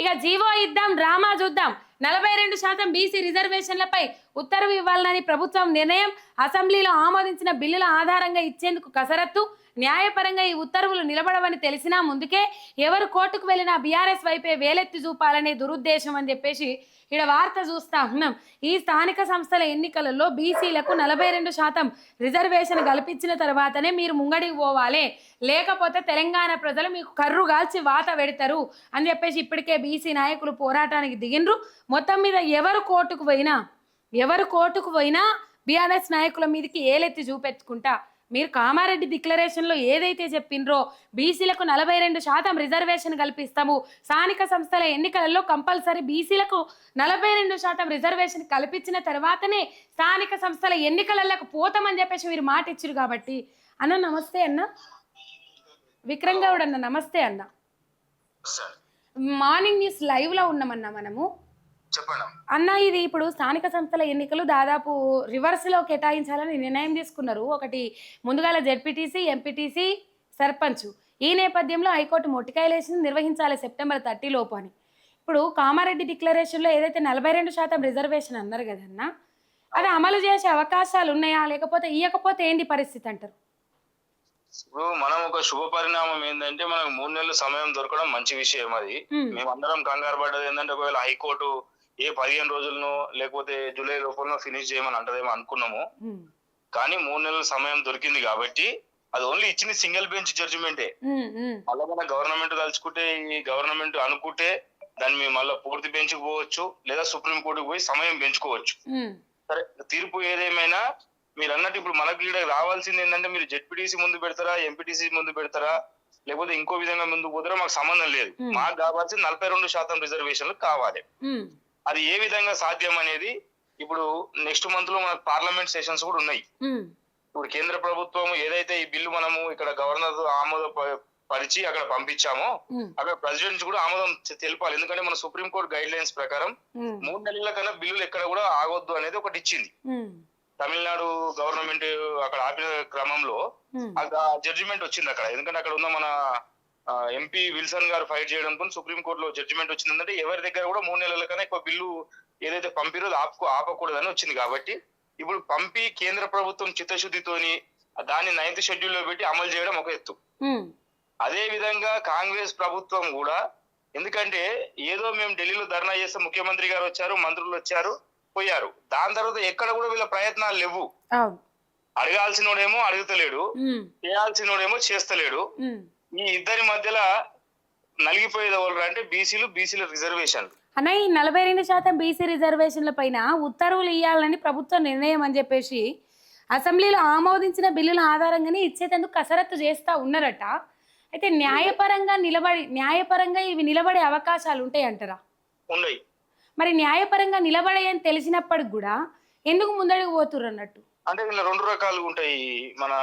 ఇక జీవో ఇద్దాం డ్రామా చూద్దాం. 42% బీసీ రిజర్వేషన్లపై ఉత్తర్వు ఇవ్వాలని ప్రభుత్వం నిర్ణయం. అసెంబ్లీలో ఆమోదించిన బిల్లుల ఆధారంగా ఇచ్చేందుకు కసరత్తు. న్యాయపరంగా ఈ ఉత్తర్వులు నిలబడవని తెలిసినా ముందుకే ఎవరు కోర్టుకు వెళ్ళినా బీఆర్ఎస్ వైపే వేలెత్తి చూపాలనే దురుద్దేశం అని చెప్పేసి ఇక్కడ వార్త చూస్తా ఉన్నాం. ఈ స్థానిక సంస్థల ఎన్నికలలో బీసీలకు 42% రిజర్వేషన్ కల్పించిన తర్వాతనే మీరు ముంగడికి పోవాలి, లేకపోతే తెలంగాణ ప్రజలు మీకు కర్రు గాల్చి వాత పెడతారు అని చెప్పేసి ఇప్పటికే బీసీ నాయకులు పోరాటానికి దిగిండ్రు. మొత్తం మీద ఎవరు కోర్టుకు పోయినా బీఆర్ఎస్ నాయకుల మీదకి ఏలెత్తి చూపెట్టుకుంటా మీరు కామారెడ్డి డిక్లరేషన్లో ఏదైతే చెప్పిండ్రో బీసీలకు 42% రిజర్వేషన్ కల్పిస్తాము, స్థానిక సంస్థల ఎన్నికలలో కంపల్సరీ బీసీలకు 42% రిజర్వేషన్ కల్పించిన తర్వాతనే స్థానిక సంస్థల ఎన్నికలకు పోతామని చెప్పేసి మీరు మాట ఇచ్చారు. కాబట్టి అన్న నమస్తే అన్న, విక్రమ్ గౌడ్ అన్న నమస్తే అన్న. మార్నింగ్ న్యూస్ లైవ్లో ఉన్నామన్నా మనము. అన్న ఇది ఇప్పుడు స్థానిక సంస్థల ఎన్నికలు దాదాపు రివర్స్లో కేటాయించాలని నిర్ణయం తీసుకున్నారు. ఒకటి ముందుగాల జెడ్పీటీసీ, ఎంపీటీసీ, సర్పంచ్. ఈ నేపథ్యంలో హైకోర్టు మొట్టికాయలేసి నిర్వహించాలి సెప్టెంబర్ 30 లోపు అని. ఇప్పుడు కామారెడ్డి డిక్లరేషన్లో ఏదైతే 42% రిజర్వేషన్ అన్నారు కదన్నా, అది అమలు చేసే అవకాశాలు ఉన్నాయా, లేకపోతే ఇవ్వకపోతే ఏంటి పరిస్థితి అంటారు? ఇప్పుడు మనం ఒక శుభ పరిణామం ఏంటంటే మనకు 3 నెలలు సమయం దొరకడం మంచి విషయం. అది మేమందరం కంగారు పడ్డది ఏంటంటే ఒకవేళ హైకోర్టు 15 రోజులను లేకపోతే జూలై లోపల ఫినిష్ చేయమని అంటదేమో అనుకున్నాము. కానీ 3 నెలల సమయం దొరికింది కాబట్టి అది ఓన్లీ ఇచ్చిన సింగిల్ బెంచ్ జడ్జిమెంటే. మళ్ళీ మన గవర్నమెంట్ తలుచుకుంటే ఈ గవర్నమెంట్ అనుకుంటే దాన్ని మేము మళ్ళీ పూర్తి బెంచ్కి పోవచ్చు, లేదా సుప్రీం కోర్టుకు పోయి సమయం పెంచుకోవచ్చు. సరే తీర్పు ఏదేమైనా మీరు అన్నట్టు ఇప్పుడు మనకు ఇక్కడ రావాల్సింది ఏంటంటే మీరు జెడ్పీటీసీ ముందు పెడతారా, ఎంపీటీసీ ముందు పెడతారా, లేకపోతే ఇంకో విధంగా ముందుకు పోతారా మాకు సంబంధం లేదు. మాకు కావాల్సింది 42% రిజర్వేషన్లు కావాలి. అది ఏ విధంగా సాధ్యం అనేది ఇప్పుడు నెక్స్ట్ మంత్ లో మనకు పార్లమెంట్ సెషన్స్ కూడా ఉన్నాయి. ఇప్పుడు కేంద్ర ప్రభుత్వం ఏదైతే ఈ బిల్లు మనము ఇక్కడ గవర్నర్ ఆమోద పరిచి అక్కడ పంపించామో అక్కడ ప్రెసిడెంట్ కూడా ఆమోదం తెలపాలి. ఎందుకంటే మన సుప్రీం కోర్టు గైడ్ లైన్స్ ప్రకారం 3 నెలల కన్నా బిల్లులు ఎక్కడ కూడా ఆగొద్దు అనేది ఒకటి ఇచ్చింది. తమిళనాడు గవర్నమెంట్ అక్కడ ఆపిన క్రమంలో జడ్జిమెంట్ వచ్చింది అక్కడ. ఎందుకంటే అక్కడ ఉన్న మన ఎంపీ విల్సన్ గారు ఫైట్ చేయడంతో సుప్రీం కోర్టులో జడ్జిమెంట్ వచ్చింది. అంటే ఎవరి దగ్గర కూడా 3 నెలల కన్నా ఎక్కువ బిల్లు ఏదైతే పంపిరో ఆపకూడదని వచ్చింది. కాబట్టి ఇప్పుడు పంపి కేంద్ర ప్రభుత్వం చిత్తశుద్ధితోని దాన్ని 9th షెడ్యూల్ లో పెట్టి అమలు చేయడం ఒక ఎత్తు. అదే విధంగా కాంగ్రెస్ ప్రభుత్వం కూడా, ఎందుకంటే ఏదో మేము ఢిల్లీలో ధర్నా చేస్తే ముఖ్యమంత్రి గారు వచ్చారు, మంత్రులు వచ్చారు, పోయారు. దాని తర్వాత ఎక్కడ కూడా వీళ్ళ ప్రయత్నాలు లేవు. అడగాల్సినోడేమో అడుగుతలేడు, చేయాల్సినోడేమో చేస్తలేడు. ఈ ఇద్దరి మధ్యలో నలిగిపోయేది ఎవరు అంటే బీసీల రిజర్వేషన్. అన్న ఈ 42% బీసీ రిజర్వేషన్ల పైన ఉత్తర్వులు ఇవ్వాలని ప్రభుత్వ నిర్ణయం అని చెప్పేసి అసెంబ్లీలో ఆమోదించిన బిల్లుల ఆధారంగానే ఇచ్చేందుకు కసరత్తు చేస్తా ఉన్నారట. అయితే న్యాయపరంగా ఇవి నిలబడే అవకాశాలు ఉంటాయి అంటారా? ఉన్నాయి. మరి న్యాయపరంగా నిలబడే అని తెలిసినప్పటికి కూడా ఎందుకు ముందడుగు పోతుర్రు అన్నట్టు? అంటే ఇలా 2 రకాలు ఉంటాయి మన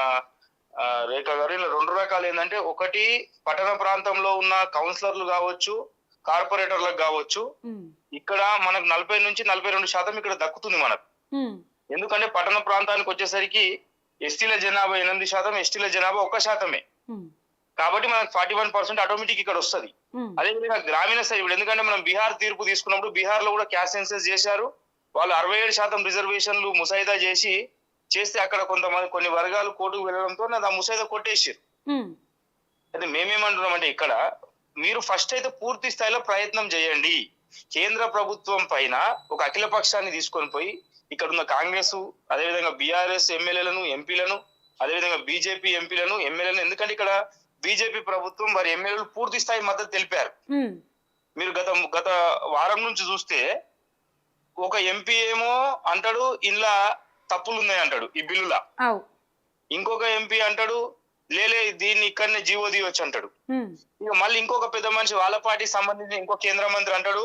రేఖ గారు. ఇలా 2 రకాలు ఏంటంటే, ఒకటి పట్టణ ప్రాంతంలో ఉన్న కౌన్సిలర్లు కావచ్చు, కార్పొరేటర్లకు కావచ్చు, ఇక్కడ మనకు 40 నుంచి 42% ఇక్కడ దక్కుతుంది మనకు. ఎందుకంటే పట్టణ ప్రాంతానికి వచ్చేసరికి ఎస్టీల జనాభా 8%, ఎస్టీల జనాభా 1%. కాబట్టి మనకు 41% ఆటోమేటిక్ ఇక్కడ వస్తుంది. అదేవిధంగా గ్రామీణ స్థాయి ఇప్పుడు ఎందుకంటే మనం బీహార్ తీర్పు తీసుకున్నప్పుడు బీహార్ లో కూడా క్యాస్ట్ సెన్సస్ చేశారు. వాళ్ళు 67% రిజర్వేషన్లు ముసాయిదా చేస్తే అక్కడ కొన్ని వర్గాలు కోర్టుకు వెళ్ళడంతో ఆ ముసాయిదా కొట్టేసారు. అయితే మేమేమంటున్నాం అంటే, ఇక్కడ మీరు ఫస్ట్ అయితే పూర్తి స్థాయిలో ప్రయత్నం చేయండి. కేంద్ర ప్రభుత్వం పైన ఒక అఖిల పక్షాన్ని తీసుకొని పోయి ఇక్కడ ఉన్న కాంగ్రెస్, అదేవిధంగా బీఆర్ఎస్ ఎమ్మెల్యేలను, ఎంపీలను, అదేవిధంగా బీజేపీ ఎంపీలను, ఎమ్మెల్యేలను, ఎందుకంటే ఇక్కడ బీజేపీ ప్రభుత్వం వారి ఎమ్మెల్యేలు పూర్తి స్థాయి మద్దతు తెలిపారు. మీరు గత వారం నుంచి చూస్తే ఒక ఎంపీ ఏమో అంటాడు ఇంట్లో తప్పులు ఉన్నాయి అంటాడు ఈ బిల్లులా, ఇంకొక ఎంపీ అంటాడు లేలే దీన్ని ఇక్కడనే జీవో తీయొచ్చు అంటాడు. ఇక మళ్ళీ ఇంకొక పెద్ద మనిషి వాళ్ళ పార్టీకి సంబంధించిన ఇంకో కేంద్ర మంత్రి అంటాడు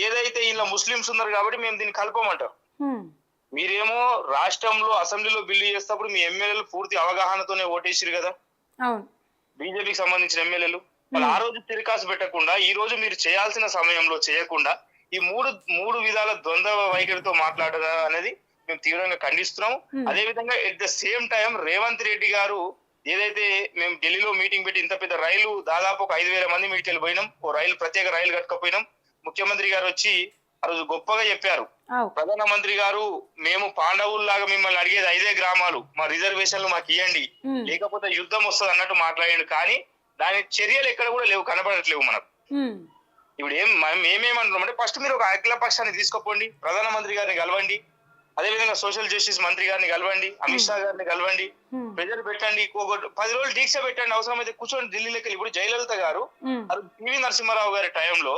ఏదైతే ఇలా ముస్లింస్ ఉన్నారు కాబట్టి మేము దీన్ని కలపమంటారు. మీరేమో రాష్ట్రంలో అసెంబ్లీలో బిల్లు చేసేటప్పుడు మీ ఎమ్మెల్యేలు పూర్తి అవగాహనతోనే ఓటేసిరు కదా, బీజేపీకి సంబంధించిన ఎమ్మెల్యేలు. వాళ్ళు ఆ రోజు తిరకాసు పెట్టకుండా ఈ రోజు మీరు చేయాల్సిన సమయంలో చేయకుండా ఈ మూడు విధాల ద్వంద్వ వైఖరితో మాట్లాడదా అనేది మేము తీవ్రంగా ఖండిస్తున్నాం. అదే విధంగా at the same time Revanth Reddy గారు ఏదైతే మేము ఢిల్లీలో మీటింగ్ పెట్టి ఇంత పెద్ద రైలు దాదాపు ఒక 5,000 మంది మీటికి వెళ్ళిపోయినాం, ఓ రైలు ప్రత్యేక రైలు కట్టుకపోయినాం. ముఖ్యమంత్రి గారు వచ్చి ఆ రోజు గొప్పగా చెప్పారు, ప్రధానమంత్రి గారు మేము పాండవుల్లాగా మిమ్మల్ని అడిగేది 5 గ్రామాలు, మా రిజర్వేషన్లు మాకు ఇవ్వండి, లేకపోతే యుద్ధం వస్తుంది అన్నట్టు మాట్లాడాడు. కానీ దాని చర్యలు ఎక్కడ కూడా లేవు, కనబడట్లేవు మనకు. ఇప్పుడు మేమేమంటున్నాం అంటే ఫస్ట్ మీరు ఒక అఖిల పక్షాన్ని తీసుకోపోండి, ప్రధానమంత్రి గారిని కలవండి, అదే విధంగా సోషల్ జస్టిస్ మంత్రి గారిని కలవండి, అమిత్ షా గారిని కలవండి, ప్రెజర్ పెట్టండి, 10 రోజులు దీక్ష పెట్టండి, అవసరమైతే కూర్చొని ఢిల్లీలోకి వెళ్ళి. ఇప్పుడు జయలలిత గారు పివి నరసింహారావు గారి టైంలో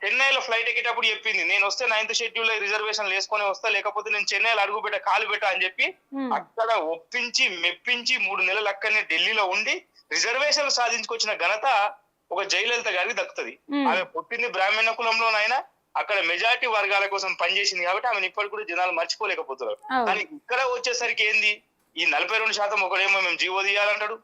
చెన్నైలో ఫ్లైట్ ఎక్కేటప్పుడు చెప్పింది, నేను వస్తే 9th షెడ్యూల్ రిజర్వేషన్ వేసుకొని వస్తా, లేకపోతే నేను చెన్నైలో అడుగు పెట్ట కాలు పెట్టా అని చెప్పి అక్కడ ఒప్పించి మెప్పించి 3 నెలలు అక్కడనే ఢిల్లీలో ఉండి రిజర్వేషన్లు సాధించుకొచ్చిన ఘనత ఒక జయలలిత గారికి దక్కుతుంది. ఆమె పుట్టింది బ్రాహ్మణ కులంలోనైనా అక్కడ మెజారిటీ వర్గాల కోసం పనిచేసింది కాబట్టి ఆమెను ఇప్పటికి కూడా జనాలు మర్చిపోలేకపోతున్నారు. కానీ ఇక్కడ వచ్చేసరికి ఏంది, ఈ 42% ఒకడేమో మేము జీవో తీయాలంటాడు,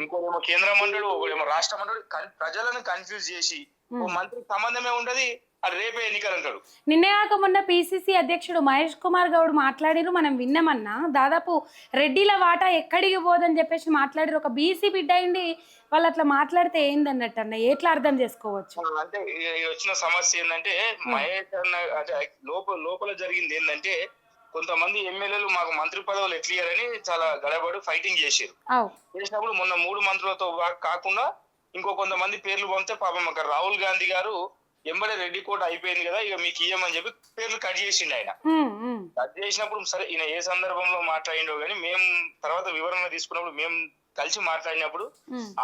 ఇంకోడేమో కేంద్రం అంటాడు, ఒకడేమో రాష్ట్రం అంటాడు. ప్రజలను కన్ఫ్యూజ్ చేసి ఓ మంత్రికి సంబంధమే ఉండదు, అది రేపే ఎన్నికలు అంటాడు. నిన్నే కాక మొన్న పిసిసి అధ్యక్షుడు మహేష్ కుమార్ గౌడ్ మాట్లాడిరు, మనం విన్నామన్నా. దాదాపు రెడ్డిల వాటా ఎక్కడికి పోదని చెప్పేసి మాట్లాడిరు. ఒక బీసీ బిడ్డ అయింది వాళ్ళు అట్లా మాట్లాడితే ఏందన్నట్టు అన్న, ఎట్లా అర్థం చేసుకోవచ్చు? అంటే వచ్చిన సమస్య ఏంటంటే మహేష్ అన్న అంటే లోపల జరిగింది ఏంటంటే, కొంతమంది ఎమ్మెల్యేలు మాకు మంత్రి పదవులు ఎట్లియారని చాలా గడబడి ఫైటింగ్ చేసినప్పుడు మొన్న 3 మంత్రులతో కాకుండా ఇంకో కొంతమంది పేర్లు పంపితే పాపం అక్కడ రాహుల్ గాంధీ గారు ఎంబడే రెడ్డి కోట అయిపోయింది కదా, ఇక మీకు ఇయ్యమని చెప్పి పేర్లు కట్ చేసిండు. ఆయన కట్ చేసినప్పుడు సరే ఈయన ఏ సందర్భంలో మాట్లాడిండో కానీ మేము తర్వాత వివరణ తీసుకున్నప్పుడు మేము కలిసి మాట్లాడినప్పుడు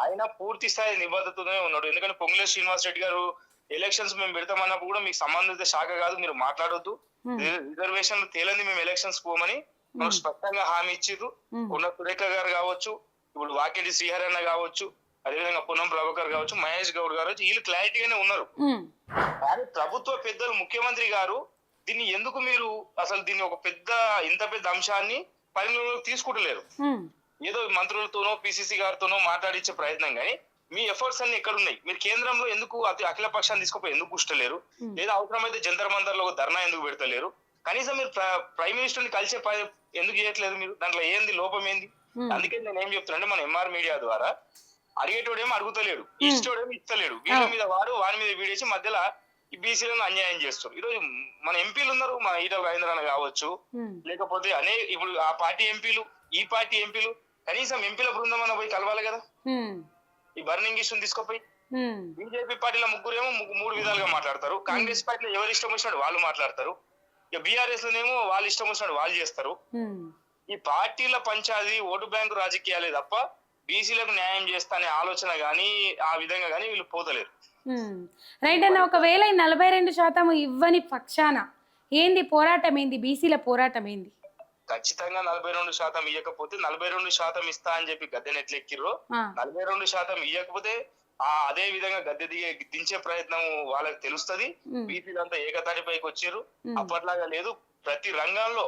ఆయన పూర్తి స్థాయి నిబద్ధతతోనే ఉన్నాడు. ఎందుకంటే పొంగులేటి శ్రీనివాస్ రెడ్డి గారు ఎలక్షన్స్ మేము పెడతామన్నప్పుడు కూడా మీకు సంబంధిత శాఖ కాదు, మీరు మాట్లాడొద్దు, రిజర్వేషన్లు తేలంది మేము ఎలక్షన్స్ పోమని మనకు స్పష్టంగా హామీ ఇచ్చిర్రు. కొండ సురేఖ గారు కావచ్చు, ఇప్పుడు వాకేటి శ్రీహరణ కావచ్చు, అదేవిధంగా పొన్నం ప్రభాకర్ కావచ్చు, మహేష్ గౌడ్ గారు వీళ్ళు క్లారిటీగానే ఉన్నారు. కానీ ప్రభుత్వ పెద్దలు ముఖ్యమంత్రి గారు దీన్ని ఎందుకు మీరు అసలు దీన్ని ఒక ఇంత పెద్ద అంశాన్ని పరిగణలోకి తీసుకుంటలేరు? ఏదో మంత్రులతోనో పిసిసి గారితోనో మాట్లాడించే ప్రయత్నం, కానీ మీ ఎఫర్ట్స్ అన్ని ఎక్కడ ఉన్నాయి? మీరు కేంద్రంలో ఎందుకు అఖిల పక్షాన్ని తీసుకుపోయి ఎందుకు కూర్చోలేరు? లేదా అవసరమైతే జంతర్ మంతర్ లో ధర్నా ఎందుకు పెడతలేరు? కనీసం మీరు ప్రైమ్ మినిస్టర్ ని కలిసే ఎందుకు చేయట్లేదు? మీరు దాంట్లో ఏంది లోపం ఏంది? అందుకే నేను ఏం చెప్తున్నా అంటే, మన ఎంఆర్ మీడియా ద్వారా అడిగేటోడేమో అడుగుతలేడు, ఇష్టోడేమో ఇస్తలేడు, వీళ్ళ మీద వాని మీద వీడేసి మధ్యలో ఈ బీసీలను అన్యాయం చేస్తారు. ఈరోజు మన ఎంపీలు ఉన్నారు, మన ఈటల రాజేంద్రన్న కావచ్చు, లేకపోతే ఇప్పుడు ఆ పార్టీ ఎంపీలు, ఈ పార్టీ ఎంపీలు, కనీసం ఎంపీల బృందం అన్న పోయి కలవాలి కదా. ఈ బర్నింగ్ ఇష్యూని తీసుకుపోయి బీజేపీ పార్టీలో ముగ్గురేమో 3 విధాలుగా మాట్లాడతారు, కాంగ్రెస్ పార్టీలో ఎవరు ఇష్టం వచ్చినట్టు వాళ్ళు మాట్లాడతారు, ఇక బీఆర్ఎస్ లోనేమో వాళ్ళు ఇష్టం వచ్చినట్టు వాళ్ళు చేస్తారు. ఈ పార్టీల పంచాది ఓటు బ్యాంకు రాజకీయాలే తప్ప బీసీలకు న్యాయం చేస్తా అనే ఆలోచన గానీ ఆ విధంగా గానీ వీళ్ళు పోతలేరు. రైట్ అన్న, ఒకవేళ 42% ఇవ్వని పక్షాన ఏంది పోరాటం, ఏంది బీసీల పోరాటం ఏంది? ఖచ్చితంగా 42% ఇవ్వకపోతే 42% ఇస్తా అని చెప్పి గద్దెని ఎట్లెక్కిర్రో 42% ఇవ్వకపోతే అదే విధంగా గద్దె దించే ప్రయత్నం వాళ్ళకి తెలుస్తుంది. బీసీలంతా ఏకతాటిపైకి వచ్చారు. అప్పట్లాగా లేదు, ప్రతి రంగంలో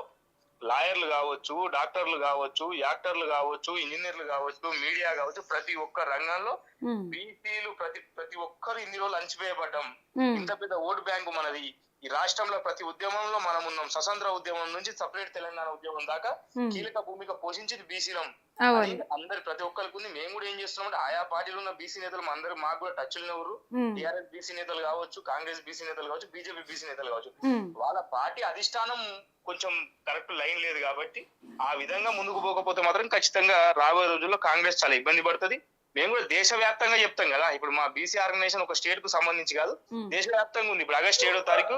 లాయర్లు కావచ్చు, డాక్టర్లు కావచ్చు, యాక్టర్లు కావచ్చు, ఇంజనీర్లు కావచ్చు, మీడియా కావచ్చు, ప్రతి ఒక్క రంగంలో బీసీలు ప్రతి ఒక్కరు ఇన్ని రోజులు అణచివేయబడ్డం. ఇంత పెద్ద ఓటు బ్యాంకు మనది. ఈ రాష్ట్రంలో ప్రతి ఉద్యమంలో మనం ఉన్నాం. స్వతంత్ర ఉద్యమం నుంచి సపరేట్ తెలంగాణ ఉద్యమం దాకా కీలక భూమిక పోషించింది బీసీలం. అందరు ప్రతి ఒక్కరికి ఉంది. మేము కూడా ఏం చేస్తున్నాం అంటే, ఆయా పార్టీలో ఉన్న బీసీ నేతలు అందరూ మాకు కూడా టచ్ ఎవరు, టీఆర్ఎస్ బీసీ నేతలు కావచ్చు, కాంగ్రెస్ బీసీ నేతలు కావచ్చు, బీజేపీ బీసీ నేతలు కావచ్చు, వాళ్ళ పార్టీ అధిష్టానం కొంచెం కరెక్ట్ లైన్ లేదు కాబట్టి ఆ విధంగా ముందుకు పోకపోతే మాత్రం ఖచ్చితంగా రాబోయే రోజుల్లో కాంగ్రెస్ చాలా ఇబ్బంది పడుతుంది. మేము కూడా దేశవ్యాప్తంగా చెప్తాం కదా, ఇప్పుడు మా బీసీ ఆర్గనైజేషన్ ఒక స్టేట్ కు సంబంధించి కాదు, దేశవ్యాప్తంగా ఉంది. ఇప్పుడు ఆగస్టు 7వ తారీఖు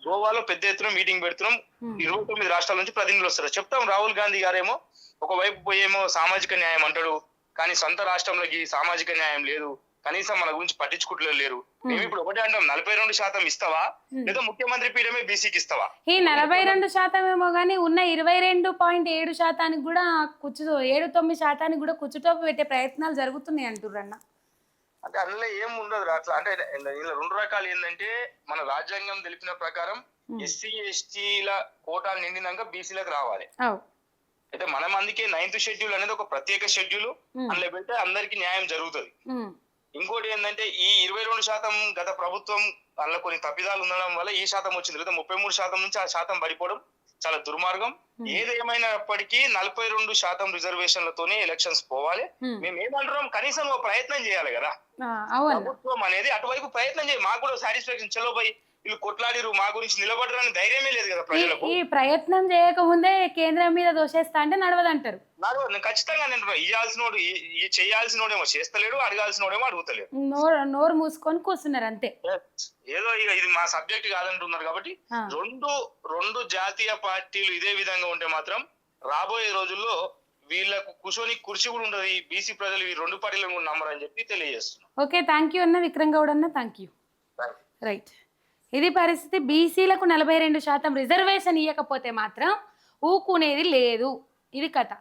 గోవాలో పెద్ద ఎత్తున మీటింగ్ పెడుతున్నాం. 29 రాష్ట్రాల నుంచి ప్రతినిధులు వస్తారు. చెప్తాం, రాహుల్ గాంధీ గారేమో ఒకవైపు పోయేమో సామాజిక న్యాయం అంటాడు, కానీ సొంత రాష్ట్రంలోకి సామాజిక న్యాయం లేదు, కనీసం మన గురించి పట్టించుకుంటలేరు. మేము ఇప్పుడు ఒకటే అంటాం, 42% ఇస్తావా, లేదా ముఖ్యమంత్రి పీఠమే బీసీకి ఇస్తావా? ఈ 42% ఏమో గానీ ఉన్న 22.7% కూడా 7-9% కూడా కుచ్చుటోపు పెట్టే ప్రయత్నాలు జరుగుతున్నాయి అంటుర్రన్న. అంటే అందులో ఏం ఉండదు అట్లా. అంటే ఇలా 2 రకాలు ఏంటంటే, మన రాజ్యాంగం తెలిపిన ప్రకారం ఎస్సీ ఎస్టీల కోటాలు నిండినాక బీసీలకు రావాలి. అయితే మనం అందుకే 9th షెడ్యూల్ అనేది ఒక ప్రత్యేక షెడ్యూల్, అందులో పెడితే అందరికి న్యాయం జరుగుతుంది. ఇంకోటి ఏంటంటే ఈ 22% గత ప్రభుత్వం అందులో కొన్ని తప్పిదాలు ఉండడం వల్ల ఈ శాతం వచ్చింది, లేదా 33% నుంచి ఆ శాతం పడిపోవడం చాలా దుర్మార్గం. ఏదేమైనప్పటికీ 42% రిజర్వేషన్లతోనే ఎలక్షన్స్ పోవాలి. మేము ఏమంటున్నాం, కనీసం ఒక ప్రయత్నం చేయాలి కదా ప్రభుత్వం అనేది, అటువైపు ప్రయత్నం చేయాలి. మాకు కూడా సాటిస్ఫాక్షన్, చలో పోయి వీళ్ళు కొట్లాడిరు మా గురించి నిలబడరని ధైర్యమే లేదు కదా ప్రజలకు. ఈ ప్రయత్నం చేయకముందే కేంద్రం మీద దోషేస్తా అంటే నడవదంటారు. ఖచ్చితంగా నేను ఇయ్యాల్సినోడు చేయాల్సినోడేమో చేస్తలేడు, అడగాల్సినోడేమో అడుగుతలేడు. నోరు మూసుకొని కూర్చున్నారు అంతే. ఏదో ఇక ఇది మా సబ్జెక్ట్ కాదంటున్నారు కాబట్టి రెండు జాతీయ పార్టీలు ఇదే విధంగా ఉంటే మాత్రం రాబోయే రోజుల్లో వీళ్ళకు కూర్చొని కుర్చీ కూడా ఉండదు. ఈ బీసీ ప్రజలు ఈ రెండు పార్టీలను కూడా నమ్మరని చెప్పి తెలియజేస్తున్నాం. ఓకే, థ్యాంక్ యూ అన్న విక్రమ్ గౌడ్ అన్న, థ్యాంక్ యూ. రైట్, ఇది పరిస్థితి. బీసీలకు 42% రిజర్వేషన్ ఇవ్వకపోతే మాత్రం ఊకునేది లేదు, ఇది కథ.